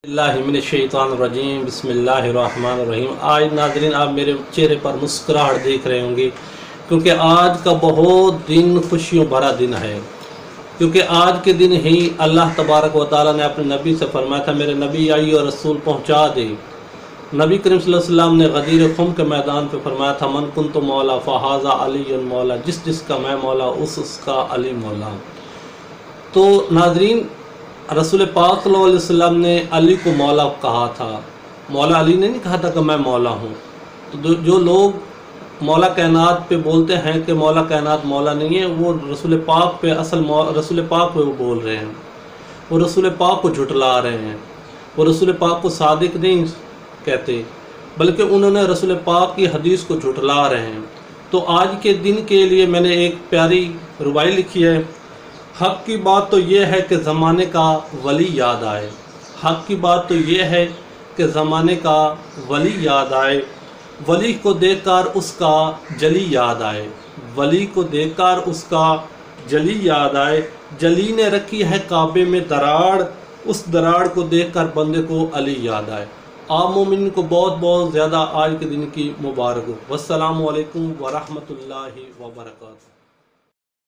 बिस्मिल्लाहिर्रहमानिर्रहीम बिस्मिल्लाहिर्रहमानिर्रहीम। आज नाज़रीन आप मेरे चेहरे पर मुस्कुराहट देख रहे होंगे क्योंकि आज का बहुत दिन खुशियों भरा दिन है। क्योंकि आज के दिन ही अल्लाह तबारक व तआला ने अपने नबी से फरमाया था, मेरे नबी आई और रसूल पहुँचा दे। नबी करीम सल्लल्लाहु अलैहि वसल्लम ने गदीर खुम के मैदान पर फरमाया था, मन कुन तो मौला फ़हाज़ा अली मौला, जिसका मैं मौला उसका अली मौला। तो नाज़रीन रसूल पाक सल्लल्लाहु अलैहि वसल्लम ने अली को मौला कहा था, मौला अली ने नहीं कहा था कि मैं मौला हूँ। तो जो लोग मौला कायनात पे बोलते हैं कि मौला कायनात मौला नहीं है, वो रसूल पाक पे रसूल पाक पे वो बोल रहे हैं, वो रसूल पाक को झुटला रहे हैं, वो रसूल पाक को सादिक नहीं कहते बल्कि उन्होंने रसूल पाक की हदीस को झुटला रहे हैं। तो आज के दिन के लिए मैंने एक प्यारी रुबाई लिखी है। हक़ की बात तो ये है कि ज़माने का वली याद आए, हक़ की बात तो ये है कि ज़माने का वली याद आए, वली को देखकर उसका जली याद आए, वली को देखकर उसका जली याद आए। जली ने रखी है काबे में दराड़, उस दराड़ को देखकर बंदे को अली याद आए। आप मोमिन को बहुत बहुत ज़्यादा आज के दिन की मुबारक हो। वस्सलामु अलैकुम व रहमतुल्लाहि व बरकातहू।